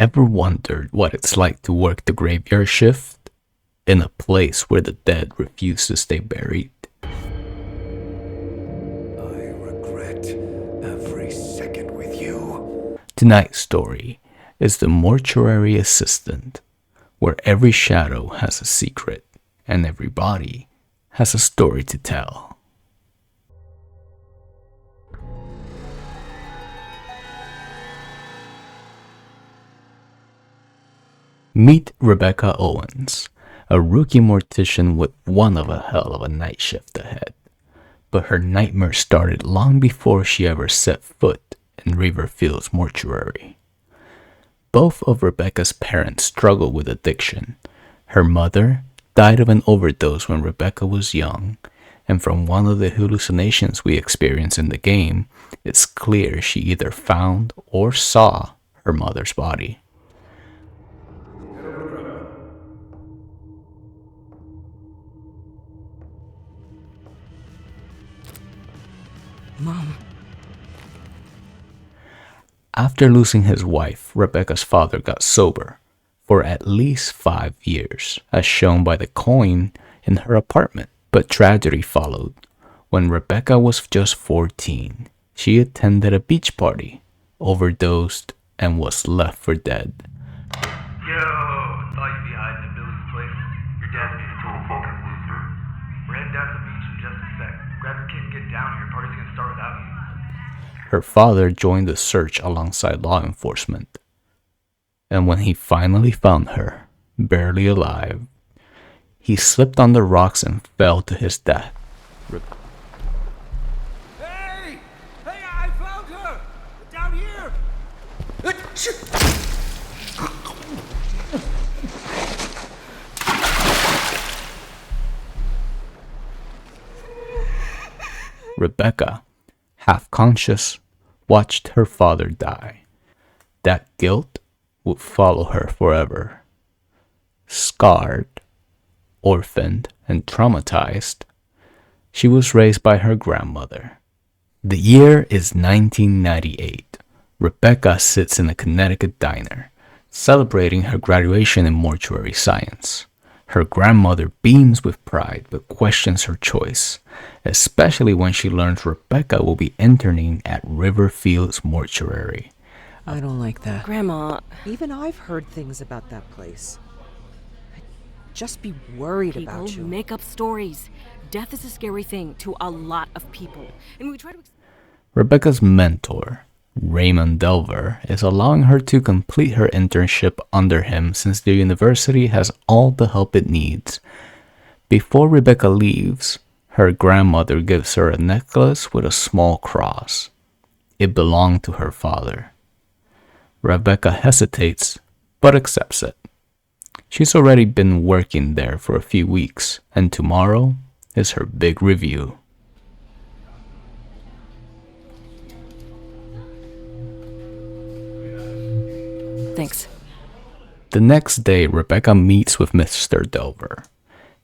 Ever wondered what it's like to work the graveyard shift in a place where the dead refuse to stay buried? I regret every second with you. Tonight's story is The Mortuary Assistant, where every shadow has a secret and every body has a story to tell. Meet Rebecca Owens, a rookie mortician with one of a hell of a night shift ahead. But her nightmare started long before she ever set foot in River Fields Mortuary. Both of Rebecca's parents struggled with addiction. Her mother died of an overdose when Rebecca was young, and from one of the hallucinations we experience in the game, it's clear she either found or saw her mother's body. Mom. After losing his wife, Rebecca's father got sober for at least 5 years, as shown by the coin in her apartment. But tragedy followed. When Rebecca was just 14, she attended a beach party, overdosed, and was left for dead. Yo, thought you'd be hiding at Billy's place. Your dad's being a total fucking loser. We're heading down to the beach in just a sec. Grab your kid and get down here. Party's gonna start without you. Her father joined the search alongside law enforcement. And when he finally found her, barely alive, he slipped on the rocks and fell to his death. Hey! Hey, I found her! Down here! Rebecca, half conscious, watched her father die. That guilt would follow her forever. Scarred, orphaned, and traumatized, she was raised by her grandmother. The year is 1998. Rebecca sits in a Connecticut diner, celebrating her graduation in mortuary science. Her grandmother beams with pride but questions her choice, especially when she learns Rebecca will be interning at River Fields Mortuary. I don't like that. Grandma, Even I've heard things about that place. I'd just be worried people about you. make up stories. Death is a scary thing to a lot of people. And we try to... Rebecca's mentor, Raymond Delver, is allowing her to complete her internship under him since the university has all the help it needs. Before Rebecca leaves, her grandmother gives her a necklace with a small cross. It belonged to her father. Rebecca hesitates, but accepts it. She's already been working there for a few weeks, and tomorrow is her big review. Thanks. The next day, Rebecca meets with Mr. Delver.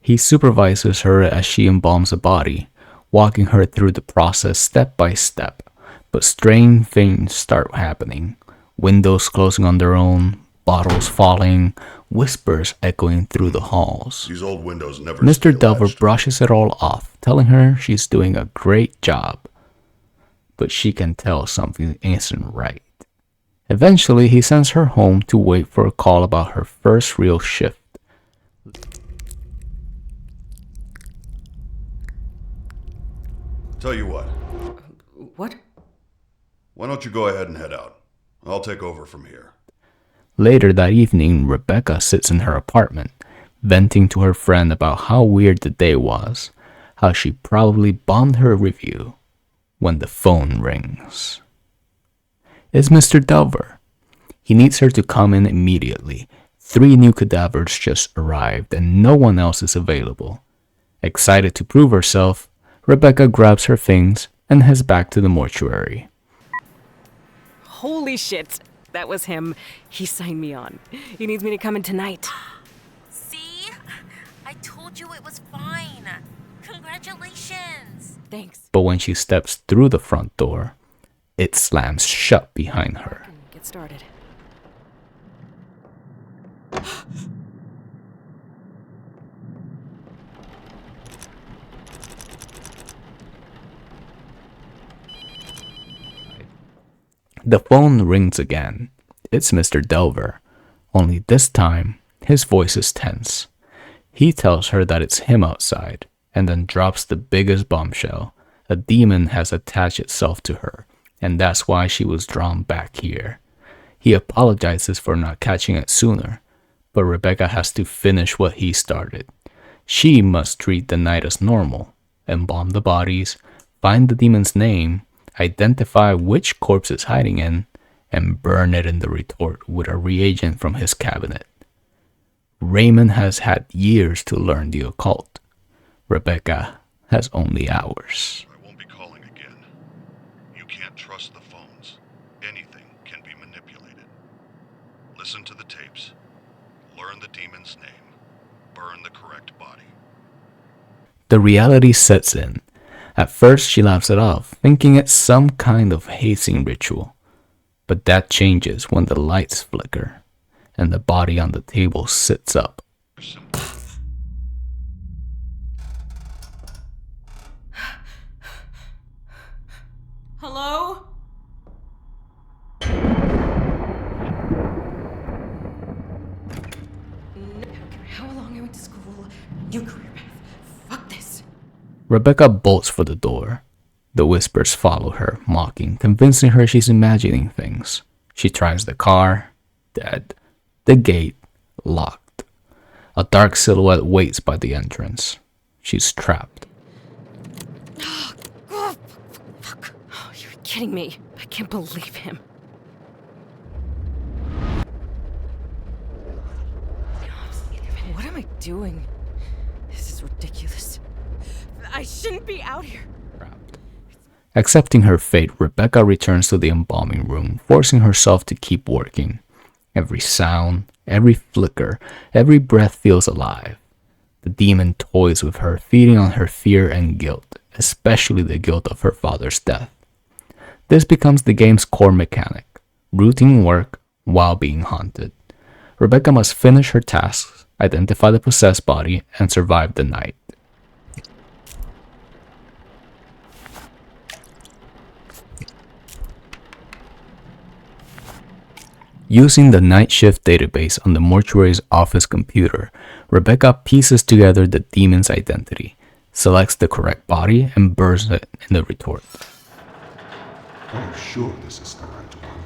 He supervises her as she embalms a body, walking her through the process step by step. But strange things start happening. Windows closing on their own, bottles falling, whispers echoing through the halls. These old windows never Mr. stay Delver latched. brushes it all off, telling her she's doing a great job. But she can tell something isn't right. Eventually, he sends her home to wait for a call about her first real shift. Tell you what, What? why don't you go ahead and head out? I'll take over from here. Later that evening, Rebecca sits in her apartment, venting to her friend about how weird the day was, how she probably bombed her review, when the phone rings. It's Mr. Delver. He needs her to come in immediately. 3 new cadavers just arrived and no one else is available. Excited to prove herself, Rebecca grabs her things and heads back to the mortuary. Holy shit. That was him. He signed me on. He needs me to come in tonight. See? I told you it was fine. Congratulations. Thanks. But when she steps through the front door, it slams shut behind her. Get started. The phone rings again. It's Mr. Delver, only this time his voice is tense. He tells her that it's him outside, and then drops the biggest bombshell. A demon has attached itself to her, and that's why she was drawn back here. He apologizes for not catching it sooner, but Rebecca has to finish what he started. She must treat the night as normal, embalm the bodies, find the demon's name, identify which corpse it's hiding in, and burn it in the retort with a reagent from his cabinet. Raymond has had years to learn the occult. Rebecca has only hours. I won't be calling again. You can't trust the phones. Anything can be manipulated. Listen to the tapes. Learn the demon's name. Burn the correct body. The reality sets in. At first, she laughs it off, thinking it's some kind of hazing ritual. But that changes when the lights flicker and the body on the table sits up. Hello? How long I went to school? New career path. Fuck this. Rebecca bolts for the door. The whispers follow her, mocking, convincing her she's imagining things. She tries the car, dead. The gate, locked. A dark silhouette waits by the entrance. She's trapped. Oh, fuck. Oh, you're kidding me. I can't believe him. What am I doing? This is ridiculous. I shouldn't be out here. Accepting her fate, Rebecca returns to the embalming room, forcing herself to keep working. Every sound, every flicker, every breath feels alive. The demon toys with her, feeding on her fear and guilt, especially the guilt of her father's death. This becomes the game's core mechanic, routine work while being haunted. Rebecca must finish her tasks, identify the possessed body, and survive the night. Using the night shift database on the mortuary's office computer, Rebecca pieces together the demon's identity, selects the correct body, and burns it in the retort. I'm sure this is the right one.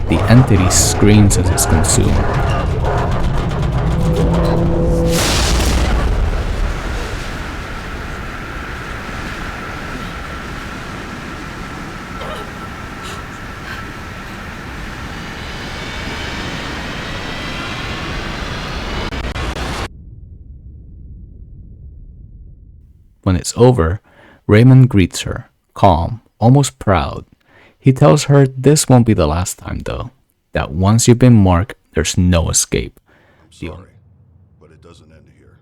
The entity screams as it's consumed. When it's over, Raymond greets her, calm, almost proud. He tells her this won't be the last time though, that once you've been marked, there's no escape. I'm sorry, but it doesn't end here.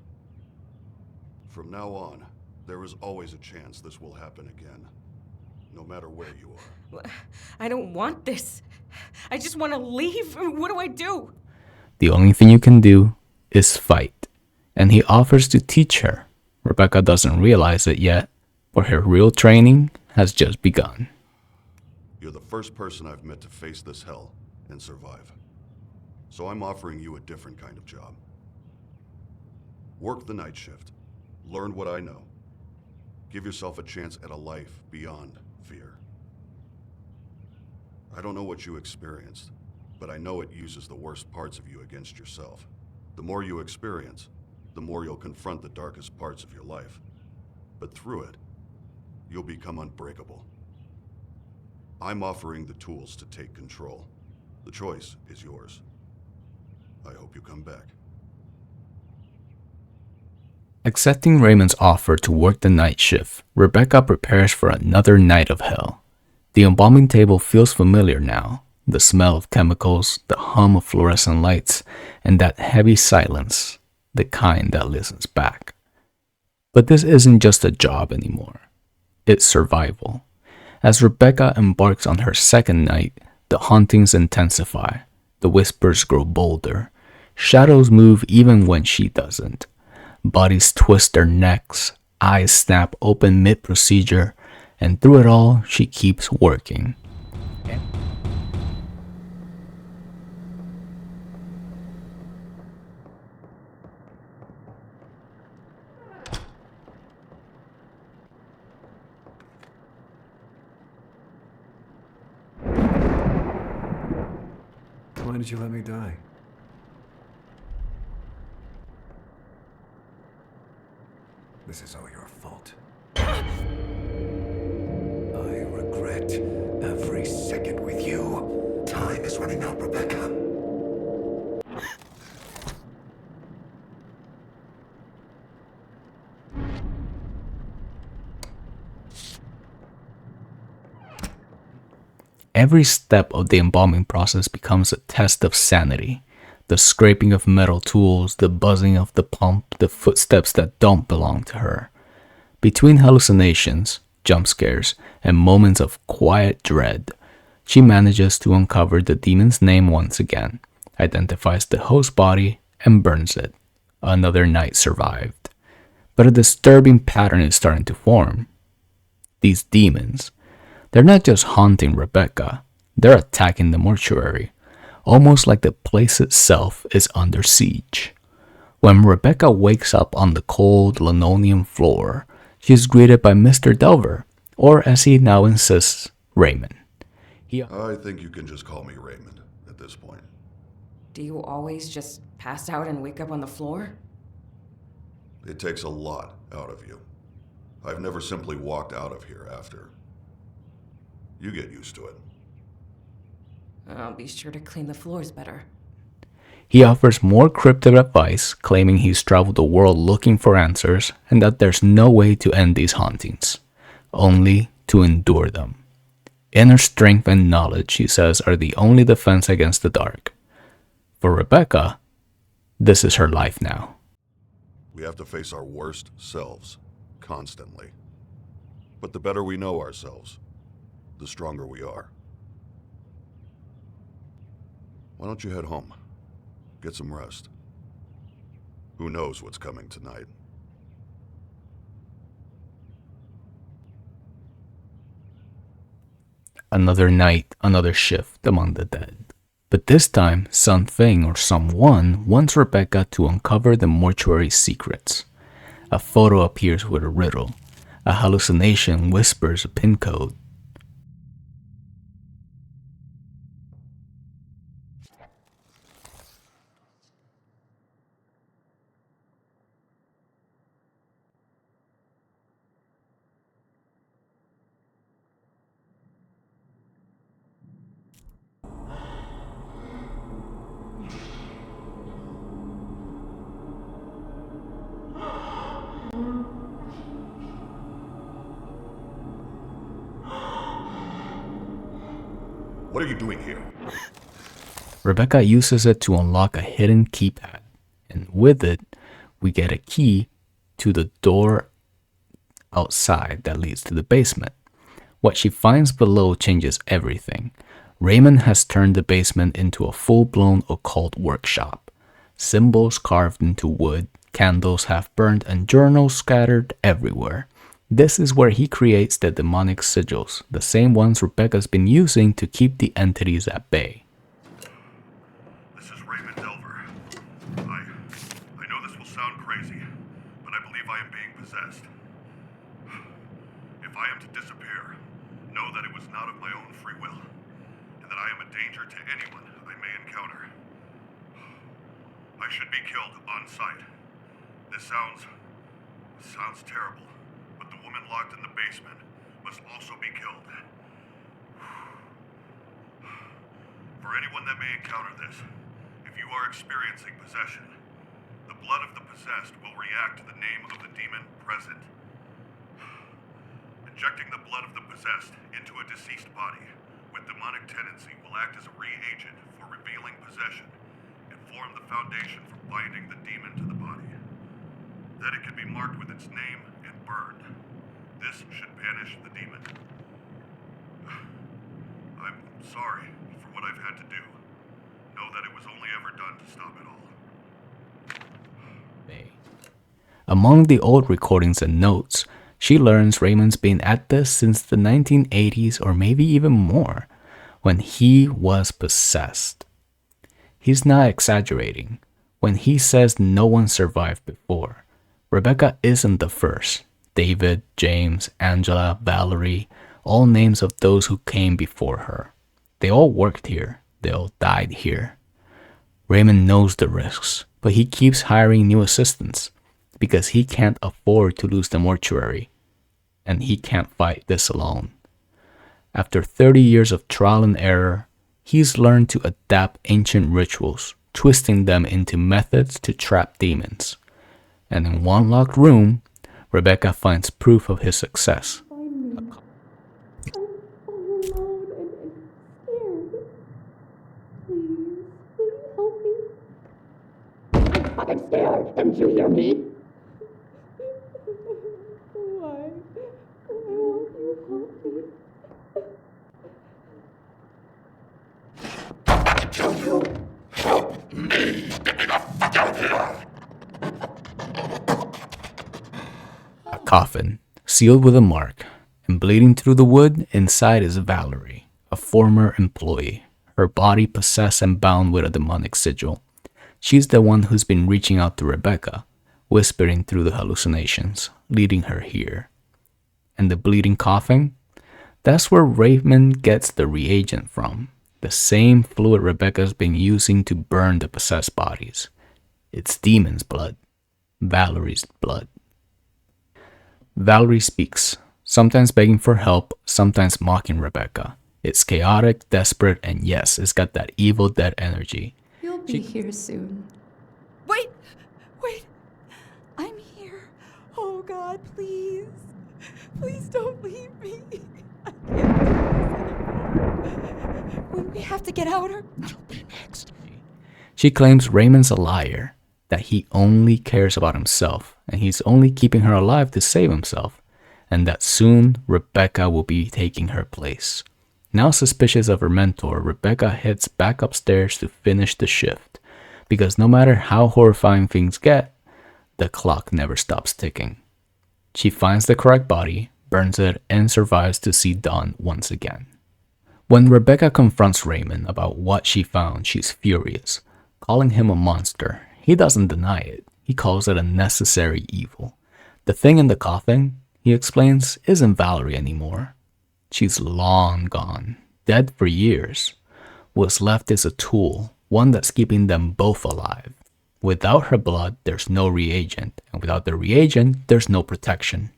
From now on, there is always a chance this will happen again, no matter where you are. I don't want this. I just want to leave. What do I do? The only thing you can do is fight, and he offers to teach her. Rebecca doesn't realize it yet, but her real training has just begun. You're the first person I've met to face this hell and survive. So I'm offering you a different kind of job. Work the night shift. Learn what I know. Give yourself a chance at a life beyond fear. I don't know what you experienced, but I know it uses the worst parts of you against yourself. The more you experience, the more you'll confront the darkest parts of your life. But through it, you'll become unbreakable. I'm offering the tools to take control. The choice is yours. I hope you come back. Accepting Raymond's offer to work the night shift, Rebecca prepares for another night of hell. The embalming table feels familiar now. The smell of chemicals, the hum of fluorescent lights, and that heavy silence, the kind that listens back. But this isn't just a job anymore. It's survival. As Rebecca embarks on her second night, the hauntings intensify. The whispers grow bolder. Shadows move even when she doesn't. Bodies twist their necks, eyes snap open mid-procedure, and through it all, she keeps working. Why did you let me die? This is all your fault. I regret every second with you. Time is running out, Rebecca. Every step of the embalming process becomes a test of sanity. The scraping of metal tools, the buzzing of the pump, the footsteps that don't belong to her. Between hallucinations, jump scares, and moments of quiet dread, she manages to uncover the demon's name once again, identifies the host body, and burns it. Another night survived. But a disturbing pattern is starting to form. These demons, they're not just haunting Rebecca, they're attacking the mortuary, almost like the place itself is under siege. When Rebecca wakes up on the cold linoleum floor, she is greeted by Mr. Delver, or as he now insists, Raymond. I think you can just call me Raymond at this point. Do you always just pass out and wake up on the floor? It takes a lot out of you. I've never simply walked out of here after. You get used to it. I'll be sure to clean the floors better. He offers more cryptic advice, claiming he's traveled the world looking for answers and that there's no way to end these hauntings, only to endure them. Inner strength and knowledge, he says, are the only defense against the dark. For Rebecca, this is her life now. We have to face our worst selves, constantly. But the better we know ourselves, the stronger we are. Why don't you head home? Get some rest. Who knows what's coming tonight? Another night, another shift among the dead. But this time, something or someone wants Rebecca to uncover the mortuary's secrets. A photo appears with a riddle. A hallucination whispers a pin code. What are you doing here? Rebecca uses it to unlock a hidden keypad, and with it, we get a key to the door outside that leads to the basement. What she finds below changes everything. Raymond has turned the basement into a full-blown occult workshop. Symbols carved into wood, candles half burned, and journals scattered everywhere. This is where he creates the demonic sigils, the same ones Rebecca's been using to keep the entities at bay. This is Raymond Delver. I know this will sound crazy, but I believe I am being possessed. If I am to disappear, know that it was not of my own free will, and that I am a danger to anyone I may encounter. I should be killed on sight. This sounds terrible, but the woman locked in the basement must also be killed. For anyone that may encounter this, if you are experiencing possession, the blood of the possessed will react to the name of the demon present. Injecting the blood of the possessed into a deceased body with demonic tendency will act as a reagent for revealing possession and form the foundation for binding the demon to the body. Then it can be marked with its name and burned. This should banish the demon. I'm sorry for what I've had to do. Know that it was only ever done to stop it all. Among the old recordings and notes, she learns Raymond's been at this since the 1980s or maybe even more, when he was possessed. He's not exaggerating when he says no one survived before. Rebecca isn't the first. David, James, Angela, Valerie, all names of those who came before her. They all worked here. They all died here. Raymond knows the risks, but he keeps hiring new assistants because he can't afford to lose the mortuary, and he can't fight this alone. After 30 years of trial and error, he's learned to adapt ancient rituals, twisting them into methods to trap demons. And in one locked room, Rebecca finds proof of his success. I'm scared. Don't you hear me? Why? Why won't you help me? Until you help me get me the fuck out of here. A coffin, sealed with a mark, and bleeding through the wood, inside is Valerie, a former employee, her body possessed and bound with a demonic sigil. She's the one who's been reaching out to Rebecca, whispering through the hallucinations, leading her here. And the bleeding coffin? That's where Raymond gets the reagent from, the same fluid Rebecca's been using to burn the possessed bodies. It's demon's blood, Valerie's blood. Valerie speaks, sometimes begging for help, sometimes mocking Rebecca. It's chaotic, desperate, and yes, it's got that Evil Dead energy. You'll be here soon. Wait! I'm here. Oh God, please. Please don't leave me. I can't do this anymore. We have to get out or I'll be next. She claims Raymond's a liar, that he only cares about himself, and he's only keeping her alive to save himself, and that soon Rebecca will be taking her place. Now suspicious of her mentor, Rebecca heads back upstairs to finish the shift, because no matter how horrifying things get, the clock never stops ticking. She finds the correct body, burns it, and survives to see dawn once again. When Rebecca confronts Raymond about what she found, she's furious, calling him a monster. He doesn't deny it. He calls it a necessary evil. The thing in the coffin, he explains, isn't Valerie anymore. She's long gone, dead for years. What's left is a tool, one that's keeping them both alive. Without her blood, there's no reagent, and without the reagent, there's no protection.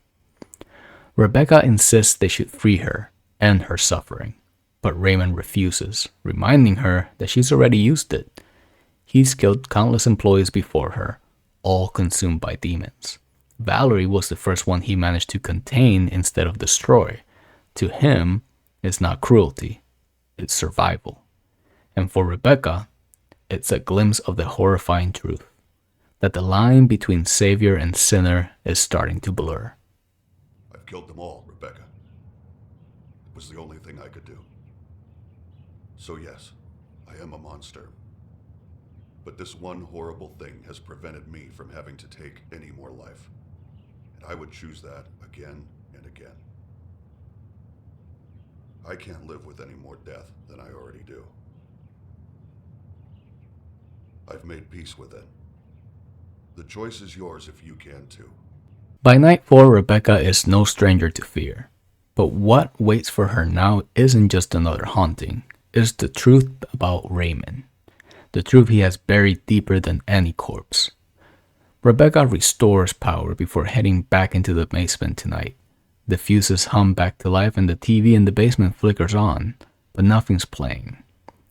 Rebecca insists they should free her, end her suffering, but Raymond refuses, reminding her that she's already used it. He's killed countless employees before her, all consumed by demons. Valerie was the first one he managed to contain instead of destroy. To him, it's not cruelty, it's survival. And for Rebecca, it's a glimpse of the horrifying truth, that the line between savior and sinner is starting to blur. I've killed them all, Rebecca. It was the only thing I could do. So yes, I am a monster. But this one horrible thing has prevented me from having to take any more life. And I would choose that again and again. I can't live with any more death than I already do. I've made peace with it. The choice is yours if you can too. By night 4, Rebecca is no stranger to fear. But what waits for her now isn't just another haunting. It's the truth about Raymond. The truth he has buried deeper than any corpse. Rebecca restores power before heading back into the basement tonight. The fuses hum back to life and the TV in the basement flickers on, but nothing's playing.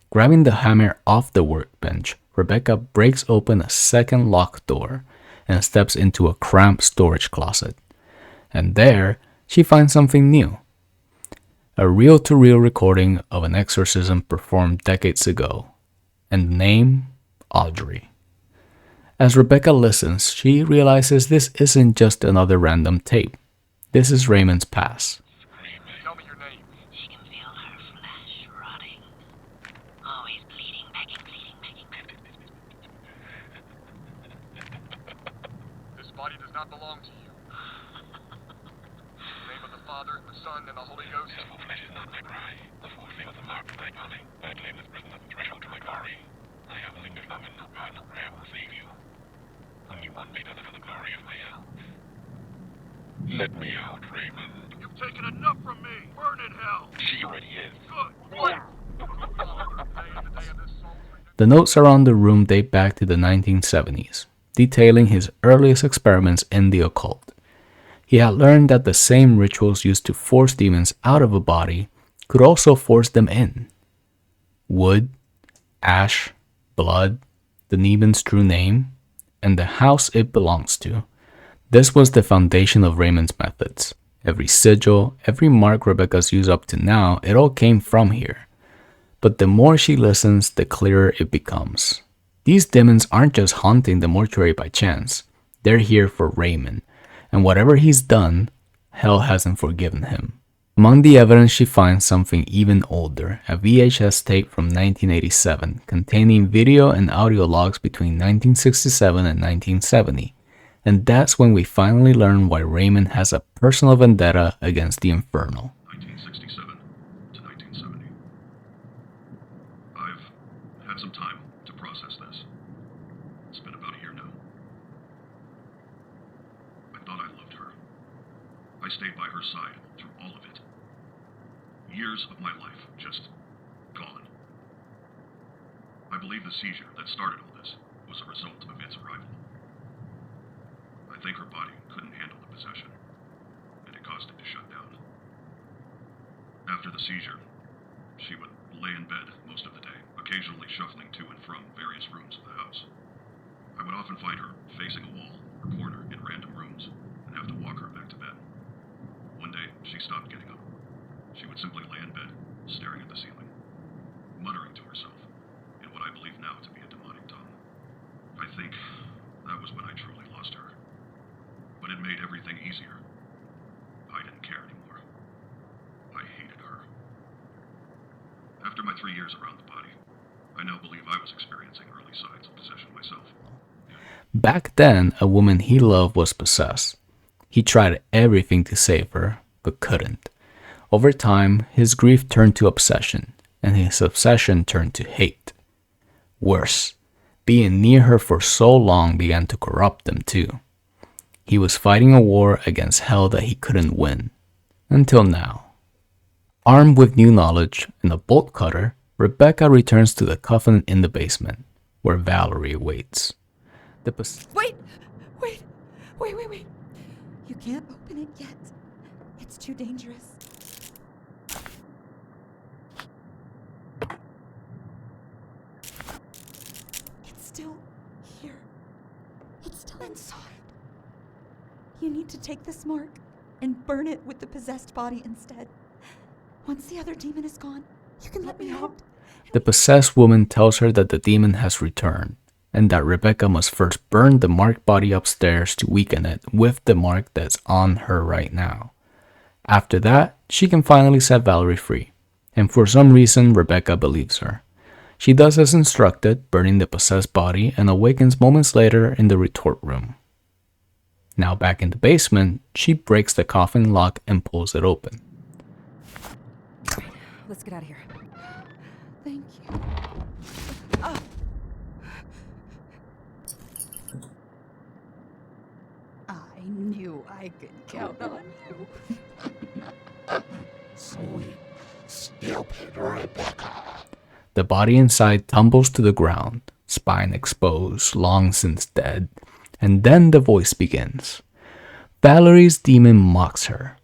Grabbing the hammer off the workbench, Rebecca breaks open a second locked door and steps into a cramped storage closet. And there, she finds something new. A reel-to-reel recording of an exorcism performed decades ago, and the name, Audrey. As Rebecca listens, she realizes this isn't just another random tape. This is Raymond's past. Tell me your name. She can feel her flesh rotting. Always bleeding, begging, pleading, body does not belong to you. In the name of the Father, the Son, and the Holy Ghost. This full flesh is not my cry. The full thing of the mark of thy body. Thy flame is risen at the threshold to my glory. I have lingered long enough, God. I will save you. Only one may deliver the glory of my help. Let me out, Raymond. You've taken enough from me. Burn in hell. She already is. Good. What? The notes around the room date back to the 1970s, detailing his earliest experiments in the occult. He had learned that the same rituals used to force demons out of a body could also force them in. Wood, ash, blood, the demon's true name, and the house it belongs to. This was the foundation of Raymond's methods. Every sigil, every mark Rebecca's used up to now, it all came from here. But the more she listens, the clearer it becomes. These demons aren't just haunting the mortuary by chance. They're here for Raymond, and whatever he's done, hell hasn't forgiven him. Among the evidence, she finds something even older, a VHS tape from 1987 containing video and audio logs between 1967 and 1970. And that's when we finally learn why Raymond has a personal vendetta against the Infernal. 1967 to 1970. I've had some time to process this. It's been about a year now. I thought I loved her. I stayed by her side through all of it. Years of my life just gone. I believe the seizure that started all this was a result of its arrival. I think her body couldn't handle the possession, and it caused it to shut down. After the seizure, she would lay in bed most of the day, occasionally shuffling to and from various rooms of the house. I would often find her facing a wall or corner in random rooms and have to walk her back to bed. One day, she stopped getting up. She would simply lay in bed, staring at the ceiling, muttering to herself in what I believe now to be a demonic tongue. I think that was when I truly lost her. But it made everything easier. I didn't care anymore. I hated her. After my 3 years around the body, I now believe I was experiencing early signs of possession myself. Back then, a woman he loved was possessed. He tried everything to save her, but couldn't. Over time, his grief turned to obsession, and his obsession turned to hate. Worse, being near her for so long began to corrupt them too. He was fighting a war against hell that he couldn't win. Until now. Armed with new knowledge and a bolt cutter, Rebecca returns to the coffin in the basement, where Valerie awaits. Wait! You can't open it yet. It's too dangerous. It's still here. It's still inside. You need to take this mark and burn it with the possessed body instead. Once the other demon is gone, you can let me out. The possessed woman tells her that the demon has returned, and that Rebecca must first burn the marked body upstairs to weaken it with the mark that's on her right now. After that, she can finally set Valerie free, and for some reason Rebecca believes her. She does as instructed, burning the possessed body, and awakens moments later in the retort room. Now back in the basement, she breaks the coffin lock and pulls it open. Let's get out of here. Thank you. I knew I could count on you. Sweet, stupid Rebecca. The body inside tumbles to the ground, spine exposed, long since dead, and then the voice begins. Valerie's demon mocks her,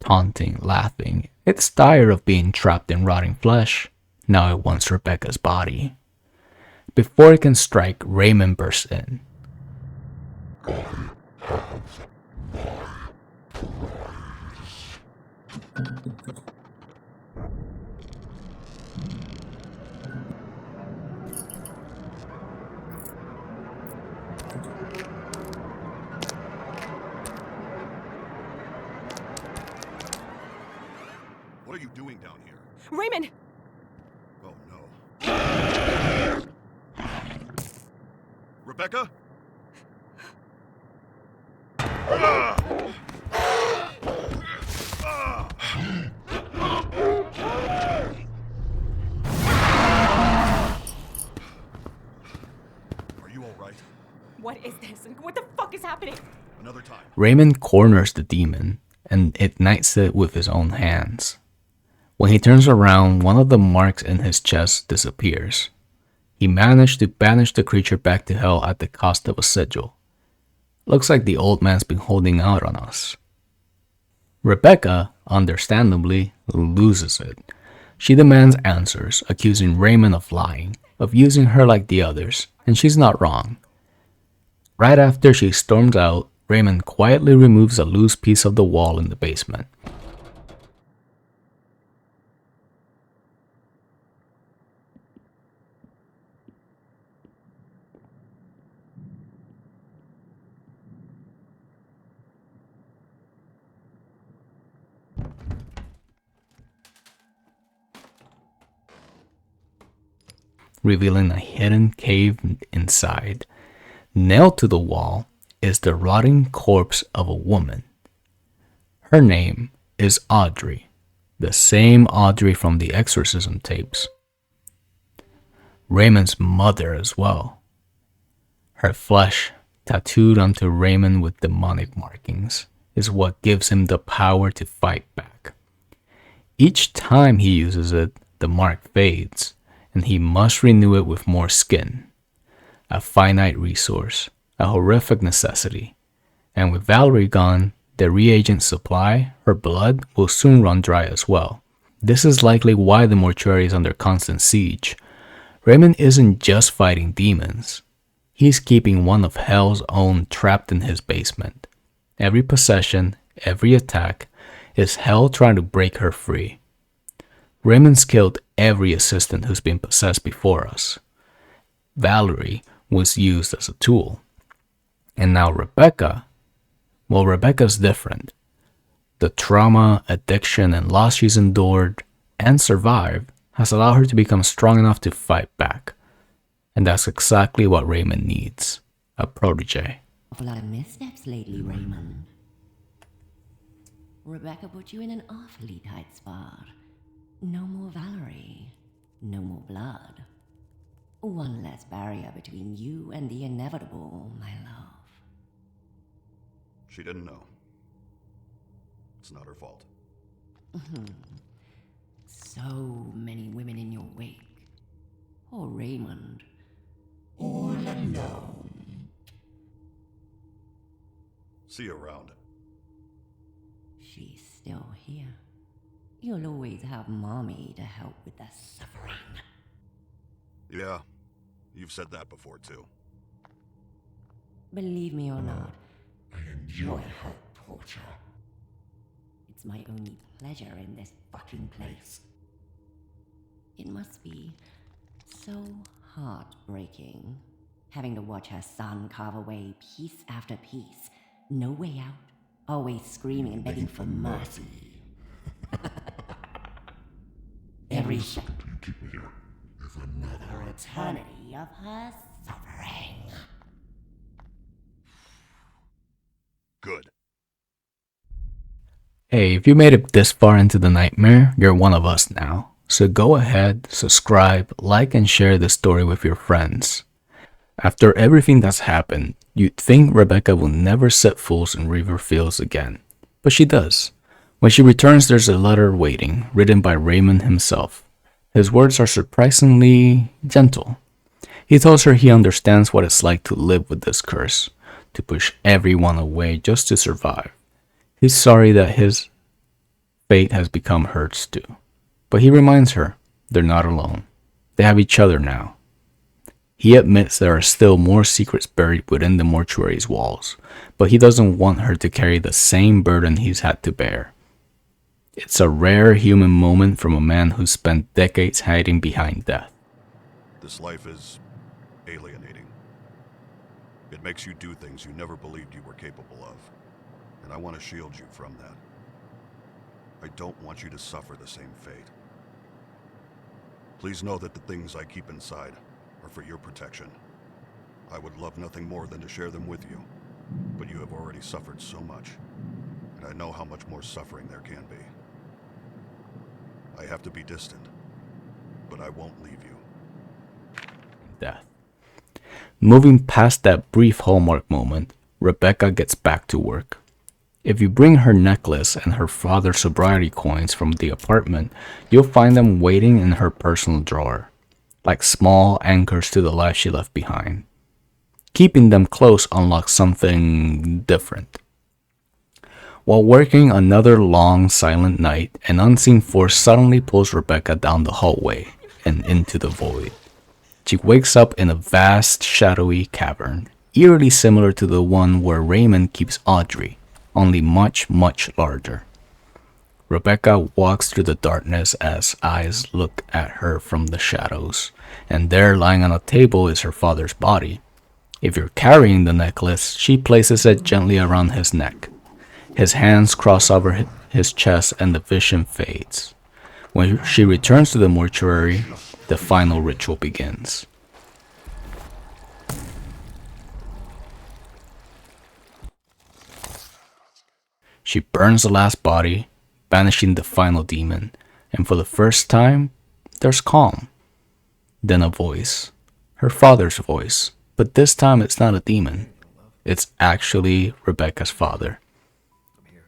taunting, laughing. It's tired of being trapped in rotting flesh. Now it wants Rebecca's body. Before it can strike, Raymond bursts in. I have my plans. What are you doing down here? Raymond! Oh no. Rebecca? Are you all right? What is this? What the fuck is happening? Another time. Raymond corners the demon and ignites it with his own hands. When he turns around, one of the marks in his chest disappears. He managed to banish the creature back to hell at the cost of a sigil. Looks like the old man's been holding out on us. Rebecca, understandably, loses it. She demands answers, accusing Raymond of lying, of using her like the others, and she's not wrong. Right after she storms out, Raymond quietly removes a loose piece of the wall in the basement. Revealing a hidden cave inside. Nailed to the wall is the rotting corpse of a woman. Her name is Audrey, the same Audrey from the exorcism tapes. Raymond's mother as well. Her flesh, tattooed onto Raymond with demonic markings, is what gives him the power to fight back. Each time he uses it, the mark fades, and he must renew it with more skin. A finite resource, a horrific necessity. And with Valerie gone, the reagent supply, her blood, will soon run dry as well. This is likely why the mortuary is under constant siege. Raymond isn't just fighting demons. He's keeping one of hell's own trapped in his basement. Every possession, every attack, is hell trying to break her free. Raymond's killed every assistant who's been possessed before us. Valerie was used as a tool. And now Rebecca's different. The trauma, addiction, and loss she's endured and survived has allowed her to become strong enough to fight back. And that's exactly what Raymond needs, a protege. A lot of missteps lately, Raymond. Rebecca put you in an awfully tight spot. No more Valerie. No more blood. One less barrier between you and the inevitable, my love. She didn't know. It's not her fault. So many women in your wake. Oh, Raymond. All alone. See you around. She's still here. You'll always have Mommy to help with the suffering. Yeah, you've said that before too. Believe me or not, I enjoy her torture. it's my only pleasure in this fucking place. It must be so heartbreaking, having to watch her son carve away piece after piece. No way out, always screaming and begging for mercy. Every second you keep here is another eternity of her suffering. Good. Hey, if you made it this far into the nightmare, you're one of us now. So go ahead, subscribe, like, and share this story with your friends. After everything that's happened, you'd think Rebecca will never set foot in River Fields again. But she does. When she returns, there's a letter waiting, written by Raymond himself. His words are surprisingly gentle. He tells her he understands what it's like to live with this curse, to push everyone away just to survive. He's sorry that his fate has become hers too. But he reminds her, they're not alone. They have each other now. He admits there are still more secrets buried within the mortuary's walls, but he doesn't want her to carry the same burden he's had to bear. It's a rare human moment from a man who spent decades hiding behind death. This life is alienating. It makes you do things you never believed you were capable of. And I want to shield you from that. I don't want you to suffer the same fate. Please know that the things I keep inside are for your protection. I would love nothing more than to share them with you. But you have already suffered so much, and I know how much more suffering there can be. I have to be distant, but I won't leave you. Death. Moving past that brief hallmark moment, Rebecca gets back to work. If you bring her necklace and her father's sobriety coins from the apartment, you'll find them waiting in her personal drawer, like small anchors to the life she left behind. Keeping them close unlocks something different. While working another long, silent night, an unseen force suddenly pulls Rebecca down the hallway and into the void. She wakes up in a vast, shadowy cavern, eerily similar to the one where Raymond keeps Audrey, only much, much larger. Rebecca walks through the darkness as eyes look at her from the shadows, and there, lying on a table, is her father's body. If you're carrying the necklace, she places it gently around his neck. His hands cross over his chest and the vision fades. When she returns to the mortuary, the final ritual begins. She burns the last body, banishing the final demon, and for the first time, there's calm. Then a voice, her father's voice, but this time it's not a demon. It's actually Rebecca's father.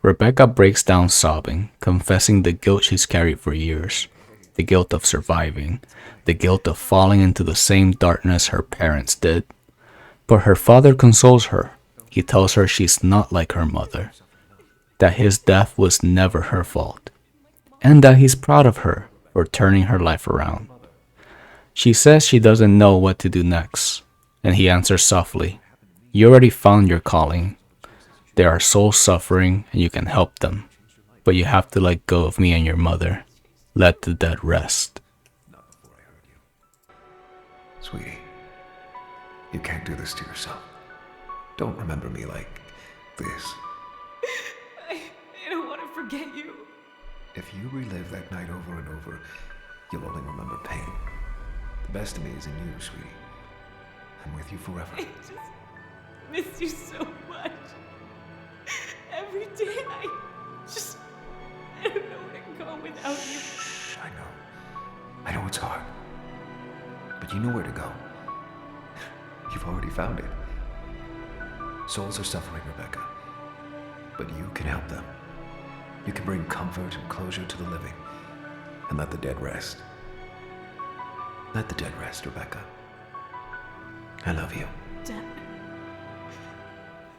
Rebecca breaks down sobbing, confessing the guilt she's carried for years. The guilt of surviving, the guilt of falling into the same darkness her parents did. But her father consoles her. He tells her she's not like her mother, that his death was never her fault, and that he's proud of her for turning her life around. She says she doesn't know what to do next, and he answers softly, "You already found your calling. There are souls suffering, and you can help them, but you have to let go of me and your mother. Let the dead rest." Sweetie, you can't do this to yourself. Don't remember me like this. I don't want to forget you. If you relive that night over and over, you'll only remember pain. The best of me is in you, sweetie. I'm with you forever. I just miss you so much. Every day I don't know where to go without you. I know it's hard. But you know where to go. You've already found it. Souls are suffering, Rebecca. But you can help them. You can bring comfort and closure to the living. And let the dead rest. Let the dead rest, Rebecca. I love you. Dad.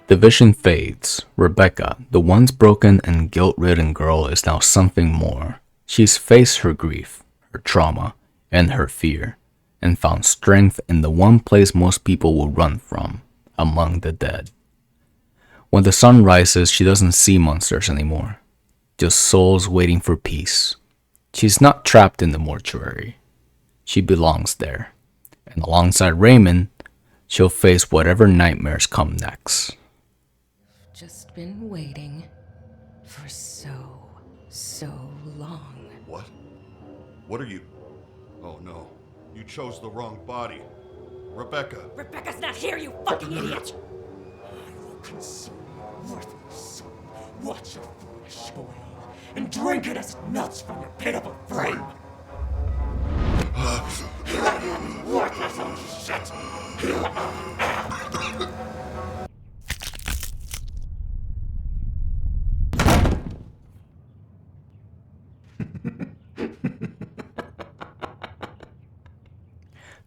The vision fades. Rebecca, the once broken and guilt-ridden girl, is now something more. She's faced her grief, her trauma, and her fear, and found strength in the one place most people will run from, among the dead. When the sun rises, she doesn't see monsters anymore, just souls waiting for peace. She's not trapped in the mortuary. She belongs there, and alongside Raymond, she'll face whatever nightmares come next. Just been waiting for so long. What? What are you? Oh no, you chose the wrong body. Rebecca. Rebecca's not here, you fucking idiot! I will consume your worthless soul, watch your flesh boil, and drink it as it melts from your pitiful frame. Worthless old shit!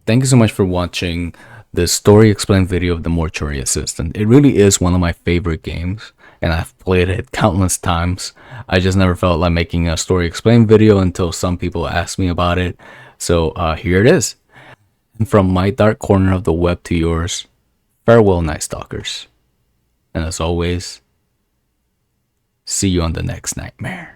Thank you so much for watching this story explained video of the Mortuary Assistant. It really is one of my favorite games, and I've played it countless times. I just never felt like making a story explained video until some people asked me about it. So here it is. And from my dark corner of the web to yours, farewell, Night Stalkers. And as always, see you on the next nightmare.